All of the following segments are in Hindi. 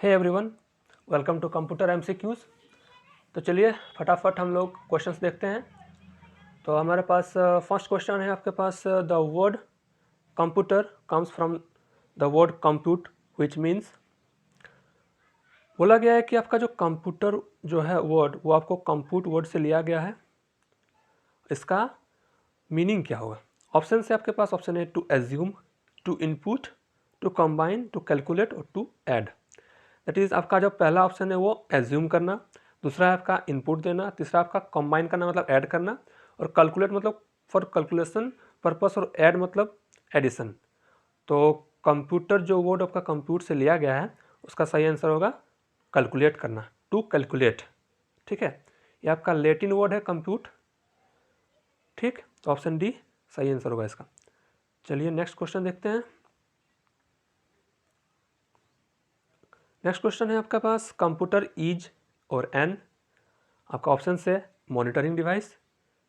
Hey everyone, welcome to computer MCQs. तो चलिए फटाफट हम लोग क्वेश्चंस देखते हैं। तो हमारे पास फर्स्ट क्वेश्चन है आपके पास, the word computer comes from the word compute which means. बोला गया है कि आपका जो कंप्यूटर जो है वर्ड वो आपको कंप्यूट वर्ड से लिया गया है। इसका मीनिंग क्या होगा? ऑप्शन से आपके पास ऑप्शन है to assume, to input, to combine, to calculate और टू ऐड। दैट इज़ आपका जो पहला ऑप्शन है वो एज्यूम करना, दूसरा है आपका इनपुट देना, तीसरा आपका कंबाइन करना मतलब ऐड करना, और कैलकुलेट मतलब फॉर कैलकुलेशन पर्पस, और ऐड मतलब एडिशन। तो कंप्यूटर जो वर्ड आपका कंप्यूट से लिया गया है उसका सही आंसर होगा कैलकुलेट करना, टू कैलकुलेट। ठीक है, ये आपका लैटिन वर्ड है कंप्यूट। ठीक, तो ऑप्शन डी सही आंसर होगा इसका। चलिए नेक्स्ट क्वेश्चन देखते हैं। नेक्स्ट क्वेश्चन है आपके पास, कंप्यूटर इज और एन। आपका ऑप्शन से monitoring device,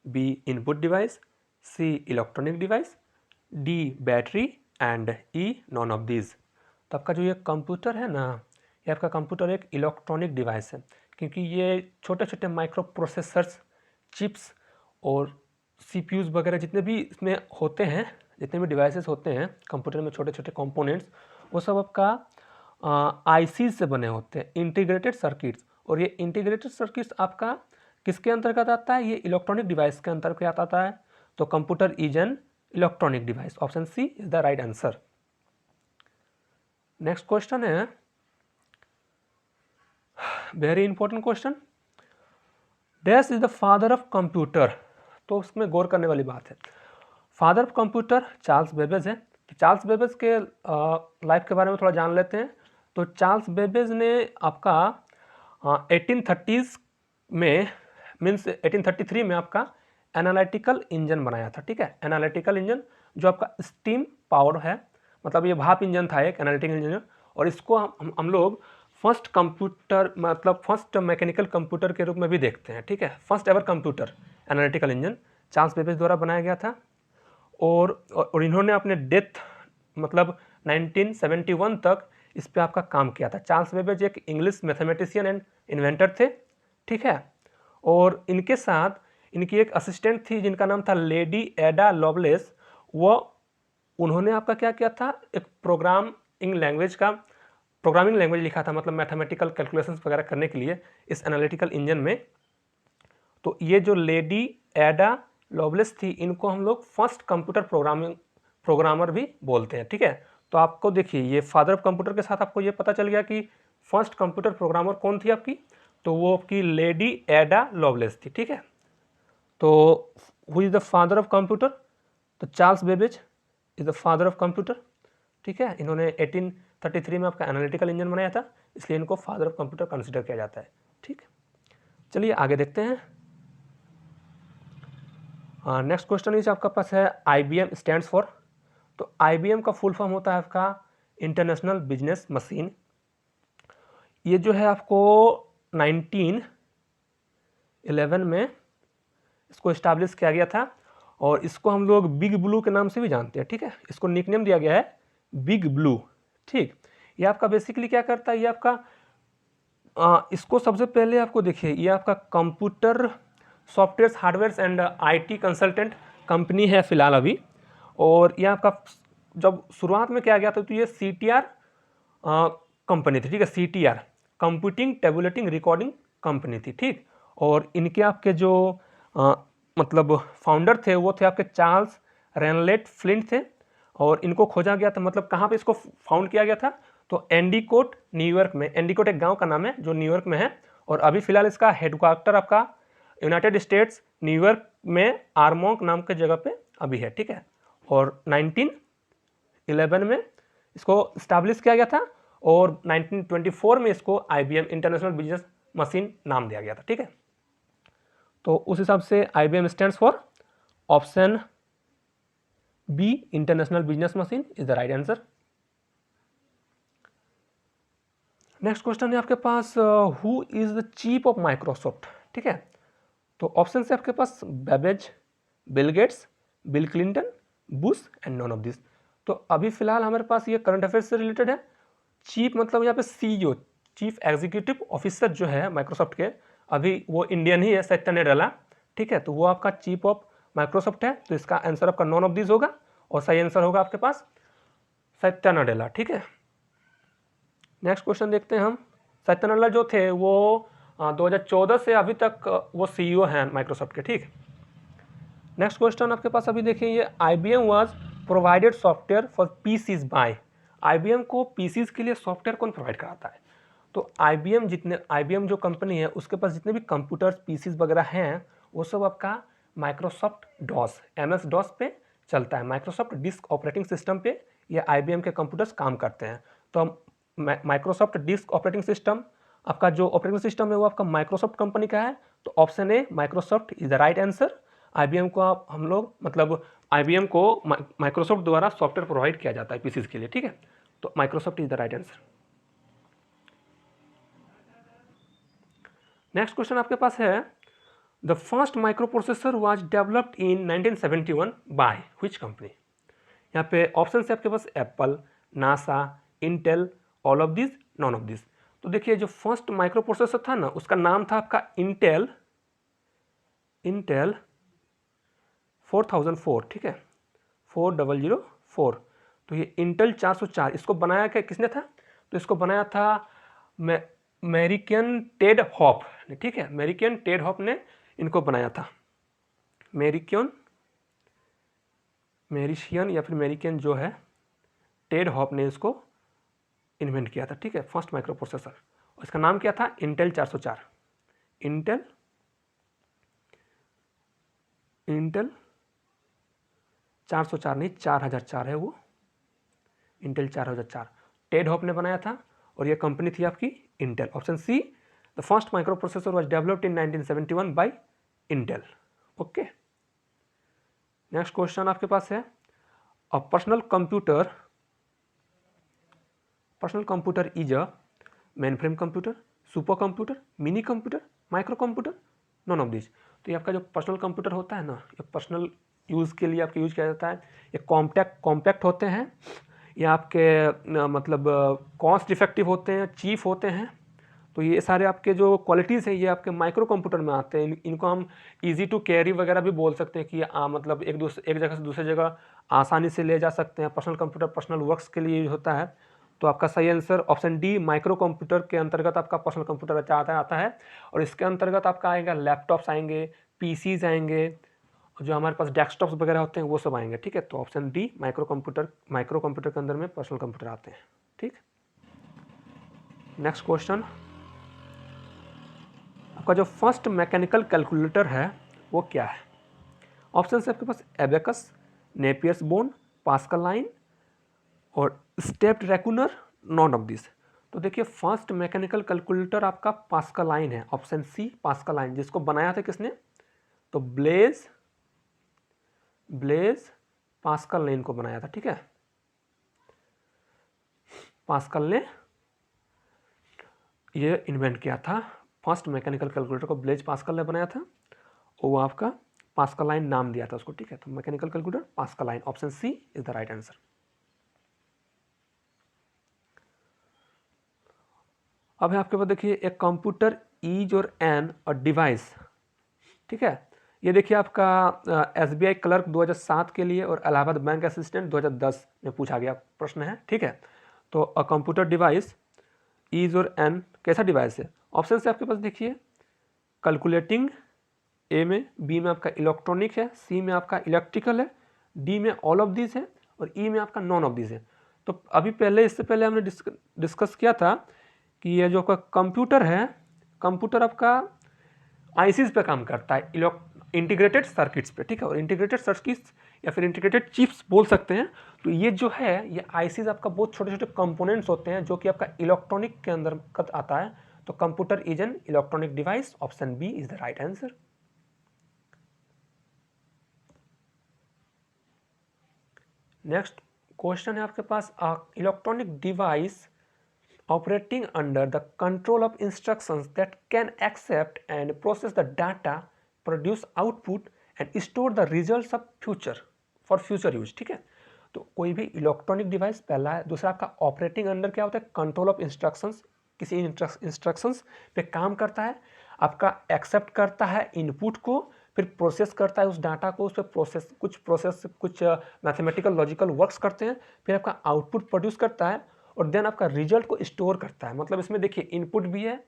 B input device, C electronic device, D battery and E none of these. तो आपका जो ये कंप्यूटर है ना, ये आपका कंप्यूटर एक इलेक्ट्रॉनिक डिवाइस है, क्योंकि ये छोटे छोटे माइक्रो प्रोसेसर्स, चिप्स और सीपीयूज वगैरह जितने भी इसमें होते हैं, जितने भी डिवाइसेस होते हैं कंप्यूटर में, छोटे छोटे कंपोनेंट्स, वो सब आपका आईसीज से बने होते हैं, इंटीग्रेटेड सर्किट्स। और ये इंटीग्रेटेड सर्किट्स आपका किसके अंतर्गत आता है? ये इलेक्ट्रॉनिक डिवाइस के अंतर्गत आता है। तो computer is an electronic device, option C is the right answer. Next question है very important question, dash is the father of computer. तो उसमें गौर करने वाली बात है। Father of computer Charles Babbage है। तो चार्ल्स बेबेज के लाइफ के बारे में थोड़ा जान लेते हैं। तो चार्ल्स बेबेज ने आपका 1830s में मीन्स 1833 में आपका एनालिटिकल इंजन बनाया था। ठीक है, एनालिटिकल इंजन जो आपका स्टीम पावर है, मतलब ये भाप इंजन था एक एनालिटिकल इंजन, और इसको हम लोग फर्स्ट कंप्यूटर मतलब फर्स्ट मैकेनिकल कंप्यूटर के रूप में भी देखते हैं। ठीक है, first ever computer analytical engine Charles Babbage द्वारा बनाया गया था। और इन्होंने अपने डेथ मतलब 1971 तक इस पे आपका काम किया था। चार्ल्स बेबेज एक इंग्लिश मैथमेटिशियन एंड इन्वेंटर थे। ठीक है, और इनके साथ इनकी एक असिस्टेंट थी जिनका नाम था लेडी एडा लवलेस। वो उन्होंने आपका क्या किया था, एक प्रोग्रामिंग लैंग्वेज लिखा था, मतलब मैथमेटिकल कैलकुलेशंस वगैरह करने के लिए इस एनालिटिकल इंजन में। तो ये जो लेडी एडा लवलेस थी, इनको हम लोग फर्स्ट कंप्यूटर प्रोग्रामर भी बोलते हैं। ठीक है, तो आपको देखिए ये फादर ऑफ कंप्यूटर के साथ आपको ये पता चल गया कि फर्स्ट कंप्यूटर प्रोग्रामर कौन थी आपकी, तो वो आपकी लेडी एडा लवलेस थी। ठीक है, तो who is the father of computer? तो Charles Babbage is the father of computer. ठीक है, इन्होंने 1833 में आपका एनालिटिकल इंजन बनाया था, इसलिए इनको फादर ऑफ कंप्यूटर कंसिडर किया जाता है। ठीक, चलिए आगे देखते हैं। नेक्स्ट क्वेश्चन इज आपका पास है IBM स्टैंड्स फॉर। तो IBM का फुल फॉर्म होता है आपका इंटरनेशनल बिजनेस मशीन। ये जो है आपको 1911 में इसको इस्टेब्लिश किया गया था, और इसको हम लोग बिग ब्लू के नाम से भी जानते हैं। ठीक है, इसको निकनेम दिया गया है बिग ब्लू। ठीक, ये आपका बेसिकली क्या करता है, ये आपका इसको सबसे पहले आपको देखिए, ये आपका computer software hardware and IT consultant company है फिलहाल अभी। और ये आपका जब शुरुआत में किया गया था तो ये CTR कंपनी थी। ठीक है, CTR computing tabulating recording company थी। ठीक, और इनके आपके जो मतलब फाउंडर थे वो थे आपके चार्ल्स रेनलेट फ्लिंट थे, और इनको खोजा गया था, मतलब कहाँ पे इसको फाउंड किया गया था, तो एंडीकोट न्यूयॉर्क में। एंडीकोट एक गांव का नाम है जो न्यूयॉर्क में है, और अभी फिलहाल इसका हेडक्वार्टर आपका यूनाइटेड स्टेट्स न्यूयॉर्क में आर्मोंक नाम के जगह पे अभी है। ठीक है, और 1911 में इसको स्टैब्लिश किया गया था, और 1924 में इसको IBM इंटरनेशनल बिजनेस मशीन नाम दिया गया था। ठीक है, तो उस हिसाब से IBM stands for option B international business machine is the right answer. Next question है आपके पास, who is the chief of Microsoft. ठीक है, तो ऑप्शन से आपके पास Babbage, Bill Gates, Bill Clinton, Bush and none of this. तो अभी फिलहाल हमारे पास ये करंट अफेयर्स से रिलेटेड है। चीफ मतलब यहाँ पे CEO, चीफ एग्जीक्यूटिव ऑफिसर जो है माइक्रोसॉफ्ट के, अभी वो इंडियन ही है, सत्या नडेला, ठीक है। तो वो आपका चीफ ऑफ माइक्रोसॉफ्ट है, तो इसका आंसर आपका नॉन ऑफ दिस होगा और सही आंसर होगा आपके पास सत्या नडेला, ठीक है। नेक्स्ट क्वेश्चन देखते हैं हम। सत्या नडेला जो थे वो 2014 से अभी तक वो सीईओ हैं माइक्रोसॉफ्ट के, ठीक। नेक्स्ट क्वेश्चन आपके पास अभी देखिए, ये IBM was provided software for PCs by. IBM को पीसीज के लिए सॉफ्टवेयर कौन प्रोवाइड कराता है? तो IBM जो कंपनी है उसके पास जितने भी कंप्यूटर्स पीसीज वगैरह हैं वो सब आपका माइक्रोसॉफ्ट डॉस MS डॉस पे चलता है। माइक्रोसॉफ्ट डिस्क ऑपरेटिंग सिस्टम पे ये IBM के कंप्यूटर्स काम करते हैं। तो माइक्रोसॉफ्ट डिस्क ऑपरेटिंग सिस्टम, आपका जो ऑपरेटिंग सिस्टम है वो आपका माइक्रोसॉफ्ट कंपनी का है। तो option A Microsoft is the right answer. IBM को हम लोग मतलब IBM को माइक्रोसॉफ्ट द्वारा सॉफ्टवेयर प्रोवाइड किया जाता है पीसीज के लिए, ठीक है। तो Microsoft is the right answer. Next question आपके पास है, the first microprocessor was developed in 1971 by which company. यहाँ पे ऑप्शन है आपके पास Apple, NASA, Intel, all of this, none of this. तो देखिए जो फर्स्ट माइक्रो प्रोसेसर था ना उसका नाम था आपका इंटेल 4004, ठीक है, 4004। तो ये इंटेल 404, इसको बनाया क्या किसने था? तो इसको बनाया था अमेरिकन टेड हॉप, ठीक है, अमेरिकन टेड हॉप ने इनको बनाया था। मेरिशियन या फिर अमेरिकन जो है टेड हॉप ने इसको इन्वेंट किया था, ठीक है, फर्स्ट माइक्रो प्रोसेसर। इसका नाम क्या था? इंटेल 404। इंटेल 404 नहीं, 4004 है वो, इंटेल 4004 टेड हॉप ने बनाया था और ये कंपनी थी आपकी Intel. Option C, the first microprocessor was developed in 1971 by Intel. Okay, next question आपके पास है, a personal computer is a mainframe computer, super computer, mini computer, micro computer, none of this. तो ये आपका जो पर्सनल कंप्यूटर होता है ना, ये पर्सनल यूज़ के लिए आपके यूज किया जाता है। ये कॉम्पैक्ट होते हैं, ये आपके मतलब कॉस्ट इफेक्टिव होते हैं, चीप होते हैं। तो ये सारे आपके जो क्वालिटीज़ हैं ये आपके माइक्रो कंप्यूटर में आते हैं। इनको हम इजी टू कैरी वगैरह भी बोल सकते हैं कि मतलब एक जगह से दूसरी जगह आसानी से ले जा सकते हैं। पर्सनल कंप्यूटर पर्सनल वर्क्स के लिए होता है। तो आपका सही answer option D, micro computer के अंतर्गत आपका पर्सनल कंप्यूटर आता है। और इसके अंतर्गत आपका आएगा लैपटॉप्स आएंगे, पीसीज आएंगे, जो हमारे पास डेस्कटॉप्स वगैरह होते हैं वो सब आएंगे, ठीक है। तो ऑप्शन डी माइक्रो कंप्यूटर के अंदर में पर्सनल कंप्यूटर आते हैं, ठीक। नेक्स्ट क्वेश्चन, आपका जो फर्स्ट मैकेनिकल कैलकुलेटर है वो क्या है? ऑप्शन है आपके पास abacus, Napier's bone, Pascal line और stepped reckoner, none of this. तो देखिए फर्स्ट मैकेनिकल कैलकुलेटर आपका पास्कल लाइन है, ऑप्शन सी पास्कल लाइन। जिसको बनाया था किसने? तो ब्लेज पास्कल ने इनको बनाया था, ठीक है। पास्कल ने ये इन्वेंट किया था, फर्स्ट मैकेनिकल कैलकुलेटर को ब्लेज पास्कल ने बनाया था और वो आपका पास्कल लाइन नाम दिया था उसको, ठीक है। तो mechanical calculator Pascal line, option C is the right answer. अब है आपके पास देखिए, एक कंप्यूटर इज और एन अ डिवाइस, ठीक है। ये देखिए आपका SBI क्लर्क 2007 के लिए और इलाहाबाद बैंक असिस्टेंट 2010 में पूछा गया प्रश्न है, ठीक है। तो अ कंप्यूटर डिवाइस इज और एन कैसा डिवाइस है? ऑप्शन से आपके पास देखिए, कैलकुलेटिंग ए में, बी में आपका इलेक्ट्रॉनिक है, सी में आपका इलेक्ट्रिकल है, डी में ऑल ऑफ दिस है और ई में आपका नॉन ऑफ दिस है। तो अभी इससे पहले हमने डिस्कस किया था कि ये जो आपका कंप्यूटर है, कंप्यूटर आपका आईसीज पे काम करता है, इंटीग्रेटेड सर्किट्स पे, ठीक है। और इंटीग्रेटेड सर्किट्स या फिर इंटीग्रेटेड चिप्स बोल सकते हैं। तो ये जो है ये आईसीज आपका बहुत छोटे छोटे कंपोनेंट्स होते हैं जो कि आपका इलेक्ट्रॉनिक के अंदर आता है। तो computer is an electronic device, option B is the right answer. Next question है आपके पास, electronic device operating under the control of instructions that can accept and process the data, produce output and store the results of future for future use, ठीक है। तो कोई भी इलेक्ट्रॉनिक डिवाइस पहला है, दूसरा आपका ऑपरेटिंग अंडर क्या होता है? कंट्रोल ऑफ इंस्ट्रक्शंस किसी इंस्ट्रक्शंस पे काम करता है, आपका एक्सेप्ट करता है इनपुट को, फिर प्रोसेस करता है उस डाटा को, उस पर कुछ मैथमेटिकल लॉजिकल वर्क्स करते हैं, फिर आपका आउटपुट प्रोड्यूस करता है और देन आपका रिजल्ट को स्टोर करता है। मतलब इसमें देखिए इनपुट भी है,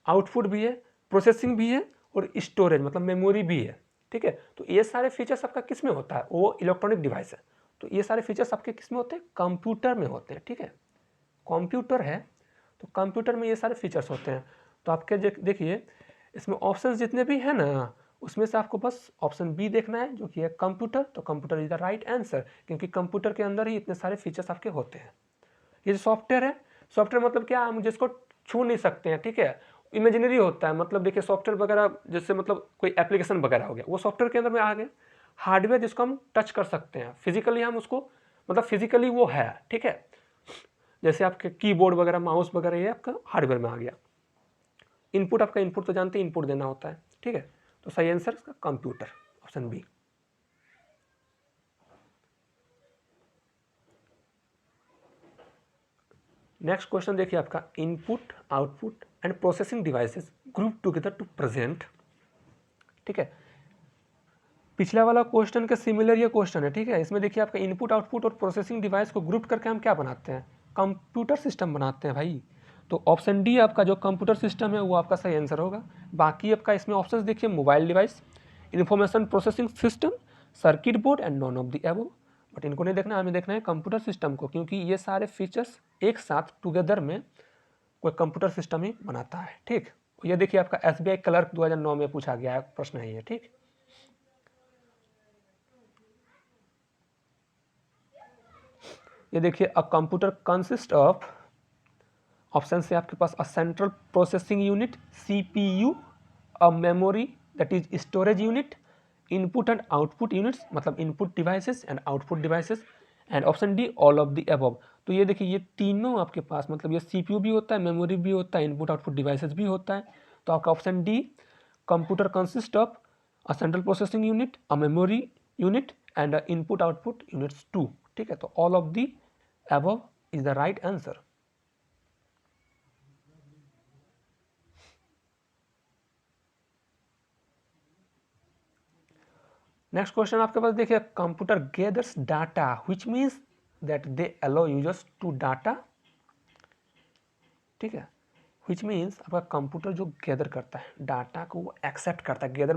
आउटपुट भी है, प्रोसेसिंग भी है और स्टोरेज मतलब मेमोरी भी है। ठीक है, तो ये सारे फीचर्स आपका किस में होता है, वो इलेक्ट्रॉनिक डिवाइस है, तो ये सारे फीचर्स आपके किस में होते हैं, कंप्यूटर में होते हैं। ठीक है, कंप्यूटर है तो कंप्यूटर में ये सारे फीचर्स होते हैं। तो आपके देखिए इसमें ऑप्शन जितने भी हैं ना, उसमें से आपको बस ऑप्शन बी देखना है जो कि है कंप्यूटर। तो computer is the right answer, क्योंकि कंप्यूटर के अंदर ही इतने सारे फीचर्स आपके होते हैं। ये जो सॉफ्टवेयर है, सॉफ्टवेयर मतलब क्या, हम जिसको छू नहीं सकते हैं। ठीक है, इमेजिनरी होता है, मतलब देखिए सॉफ्टवेयर वगैरह जैसे मतलब कोई एप्लीकेशन वगैरह हो गया, वो सॉफ्टवेयर के अंदर में आ गया। हार्डवेयर जिसको हम टच कर सकते हैं फिजिकली, हम उसको मतलब फिजिकली वो है। ठीक है, जैसे आपके कीबोर्ड वगैरह, माउस वगैरह, ये आपका हार्डवेयर में आ गया। इनपुट, आपका इनपुट तो जानते हैं, इनपुट देना होता है। ठीक है, तो सही आंसर इसका computer, option B. Next question देखिए आपका, input output and processing devices group together to present. ठीक है, पिछला वाला क्वेश्चन के सिमिलर ये क्वेश्चन है। ठीक है, इसमें देखिए आपका इनपुट आउटपुट और प्रोसेसिंग डिवाइस को ग्रुप करके हम क्या बनाते हैं, कंप्यूटर सिस्टम बनाते हैं भाई। तो ऑप्शन डी आपका जो कंप्यूटर सिस्टम है वो आपका सही आंसर होगा। बाकी आपका इसमें ऑप्शंस देखिए, mobile device, information processing system, circuit board and none of the above. But इनको नहीं देखना, हमें देखना है कंप्यूटर सिस्टम को, क्योंकि ये सारे फीचर्स एक साथ टुगेदर में कोई कंप्यूटर सिस्टम ही बनाता है। ठीक, ये देखिए आपका SBI क्लर्क 2009 में पूछा गया है प्रश्न है ये। ठीक, ये देखिए a computer consist of, option से आपके पास a central processing unit CPU, a memory that is storage unit, input and output units मतलब input devices and output devices, and option D all of the above. तो ये देखिए ये तीनों आपके पास, मतलब ये CPU भी होता है, मेमोरी भी होता है, इनपुट आउटपुट डिवाइसेस भी होता है। तो आपका option D, computer consist of a central processing unit, a memory unit and input output units too. ठीक है, तो all of the above is the right answer. Next question आपके पास देखिए, computer gathers data which means that they allow users to data. ठीक है, व्हिच मींस आपका कंप्यूटर जो गैदर करता है डाटा को, वो एक्सेप्ट करता है। गैदर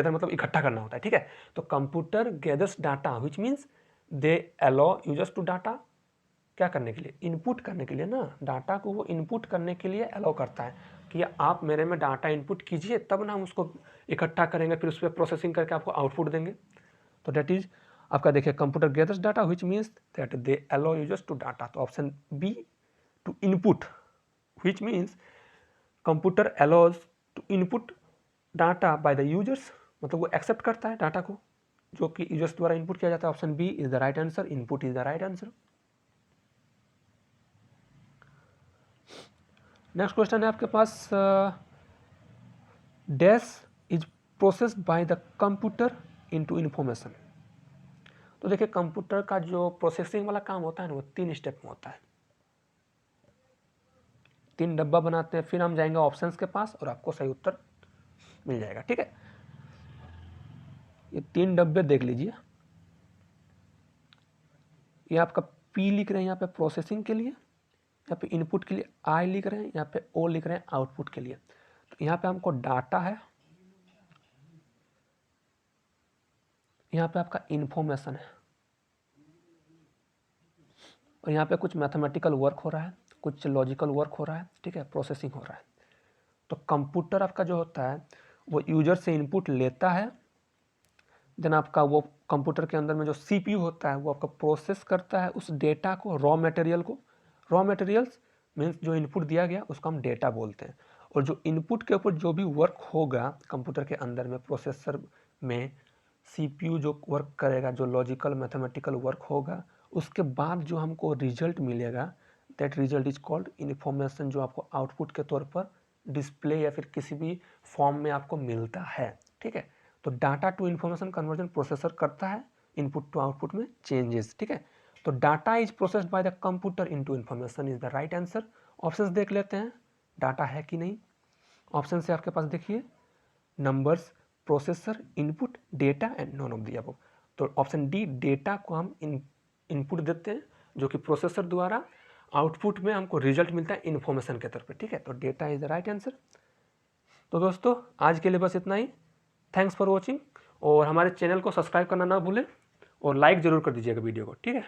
मतलब इकट्ठा करना होता है। ठीक है, तो computer gathers data which means they allow users to data, क्या करने के लिए, इनपुट करने के लिए ना, डाटा को वो इनपुट करने के लिए अलाउ करता है कि आप मेरे में डाटा इनपुट कीजिए, तब ना हम उसको इकट्ठा करेंगे, फिर उस पर प्रोसेसिंग करके आपको आउटपुट देंगे। तो डेट इज आपका देखिए computer gathers data which means that they allow users to data. तो option B to input, which means computer allows to input data by the users, मतलब वो एक्सेप्ट करता है डाटा को जो कि यूजर्स द्वारा इनपुट किया जाता है। Option B is the right answer, input is the right answer. Next question है आपके पास, dash is processed by the computer into information. तो देखिए कंप्यूटर का जो प्रोसेसिंग वाला काम होता है ना, वो 3 स्टेप में होता है। 3 डब्बा बनाते हैं, फिर हम जाएंगे ऑप्शंस के पास और आपको सही उत्तर मिल जाएगा। ठीक है, ये 3 डब्बे देख लीजिए, ये आपका P लिख रहे हैं यहाँ पे प्रोसेसिंग के लिए, यहाँ पे इनपुट के लिए I लिख रहे हैं, यहाँ पे O लिख रहे हैं आउटपुट के लिए। तो यहाँ पे हमको डाटा है, यहाँ पे आपका इंफॉर्मेशन है, और यहाँ पे कुछ मैथमेटिकल वर्क हो रहा है, कुछ लॉजिकल वर्क हो रहा है। ठीक है, प्रोसेसिंग हो रहा है। तो कंप्यूटर आपका जो होता है वो यूजर से इनपुट लेता है, देन आपका वो कंप्यूटर के अंदर में जो CPU होता है वो आपका प्रोसेस करता है उस डेटा को, रॉ मटेरियल को। रॉ मटेरियल्स मीन्स जो इनपुट दिया गया उसको हम डेटा बोलते हैं, और जो इनपुट के ऊपर जो भी वर्क होगा कंप्यूटर के अंदर में, प्रोसेसर में CPU जो वर्क करेगा, जो लॉजिकल मैथमेटिकल वर्क होगा, उसके बाद जो हमको रिजल्ट मिलेगा, that result is called information, जो आपको आउटपुट के तौर पर डिस्प्ले या फिर किसी भी फॉर्म में आपको मिलता है। ठीक है, तो data to information conversion processor करता है, इनपुट टू आउटपुट में चेंजेस। ठीक है, तो data is processed by the computer into information is the right answer. Options देख लेते हैं, डाटा है कि नहीं। ऑप्शन से आपके पास देखिए numbers, processor, input, data and none of the above. तो ऑप्शन डी, डेटा को हम इनपुट देते हैं जो कि प्रोसेसर द्वारा आउटपुट में हमको रिजल्ट मिलता है इन्फॉर्मेशन के तौर पे, ठीक है। तो data is the right answer. तो दोस्तों आज के लिए बस इतना ही। थैंक्स फॉर वॉचिंग, और हमारे चैनल को सब्सक्राइब करना ना भूलें और लाइक ज़रूर कर दीजिएगा वीडियो को, ठीक है।